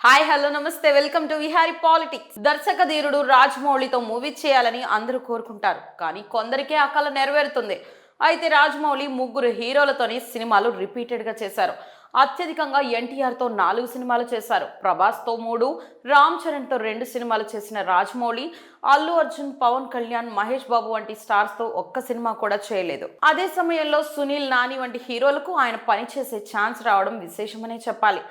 Hi hello నమస్తే welcome to Vihari politics. దర్శక ధీరుడు రాజమౌళితో మూవీ చేయాలని అందరూ కోరుకుంటారు, కానీ కొందరికే ఆ కల నెరవేరుతుంది. అయితే రాజమౌళి ముగ్గురు హీరోలతోని సినిమాలు రిపీటెడ్గా చేశారు. అత్యధికంగా ఎన్టీఆర్తో 4 సినిమాలు చేశారు. ప్రభాస్తో 3, రామ్ చరణ్తో 2 సినిమాలు చేసిన రాజమౌళి అల్లు అర్జున్, పవన్ కళ్యాణ్, మహేష్ బాబు వంటి స్టార్స్తో ఒక్క సినిమా కూడా చేయలేదు. అదే సమయంలో సునీల్, నాని వంటి హీరోలకు ఆయన పనిచేసే ఛాన్స్ రావడం విశేషమనే చెప్పాలి.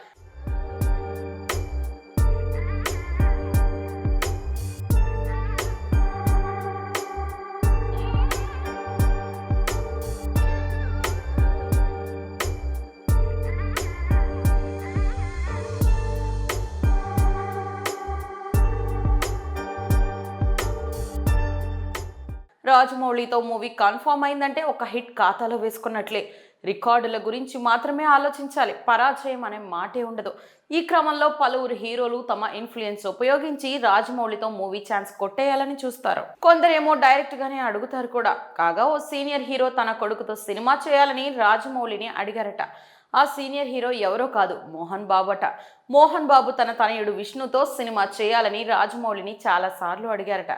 రాజమౌళితో మూవీ కన్ఫర్మ్ అయిందంటే ఒక హిట్ ఖాతాలో వేసుకున్నట్లే. రికార్డుల గురించి మాత్రమే ఆలోచించాలి, పరాజయం అనే మాటే ఉండదు. ఈ క్రమంలో పలువురు హీరోలు తమ ఇన్ఫ్లుయెన్స్ ఉపయోగించి రాజమౌళితో మూవీ ఛాన్స్ కొట్టేయాలని చూస్తారు. కొందరేమో డైరెక్ట్ గానే అడుగుతారు కూడా. కాగా ఓ సీనియర్ హీరో తన కొడుకుతో సినిమా చేయాలని రాజమౌళిని అడిగారట. ఆ సీనియర్ హీరో ఎవరో కాదు, మోహన్ బాబు అట. మోహన్ బాబు తన తనయుడు విష్ణుతో సినిమా చేయాలని రాజమౌళిని చాలా సార్లు అడిగారట.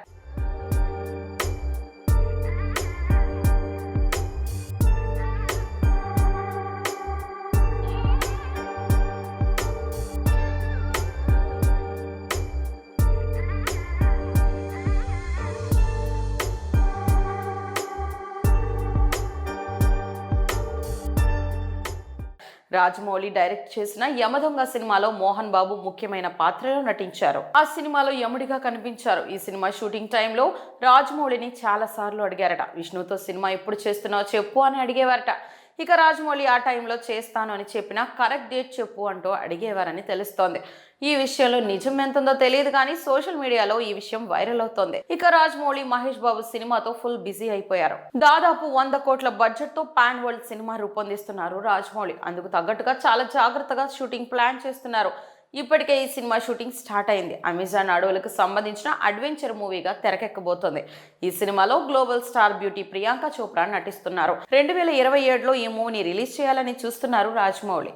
రాజమౌళి డైరెక్ట్ చేసిన యమదొంగ సినిమాలో మోహన్ బాబు ముఖ్యమైన పాత్రలో నటించారు. ఆ సినిమాలో యముడిగా కనిపించారు. ఈ సినిమా షూటింగ్ టైంలో రాజమౌళిని చాలా సార్లు అడిగారట. విష్ణుతో సినిమా ఎప్పుడు చేస్తున్నావో చెప్పు అని అడిగేవారట. ఇక రాజమౌళి ఆ టైంలో చేస్తాను అని చెప్పినా కరెక్ట్ డేట్ చెప్పు అంటూ అడిగేవారని తెలుస్తోంది. ఈ విషయంలో నిజం ఎంతుందో తెలియదు, కానీ సోషల్ మీడియాలో ఈ విషయం వైరల్ అవుతోంది. ఇక రాజమౌళి మహేష్ బాబు సినిమాతో ఫుల్ బిజీ అయిపోయారు. దాదాపు 100 కోట్ల బడ్జెట్ తో పాన్ వరల్డ్ సినిమా రూపొందిస్తున్నారు రాజమౌళి. అందుకు తగ్గట్టుగా చాలా జాగ్రత్తగా షూటింగ్ ప్లాన్ చేస్తున్నారు. ఇప్పటికే ఈ సినిమా షూటింగ్ స్టార్ట్ అయింది. అమెజాన్ అడవులకు సంబంధించిన అడ్వెంచర్ మూవీగా తెరకెక్కబోతోంది. ఈ సినిమాలో global star beauty Priyanka Chopra నటిస్తున్నారు. 2027లో ఈ మూవీని రిలీజ్ చేయాలని చూస్తున్నారు రాజమౌళి.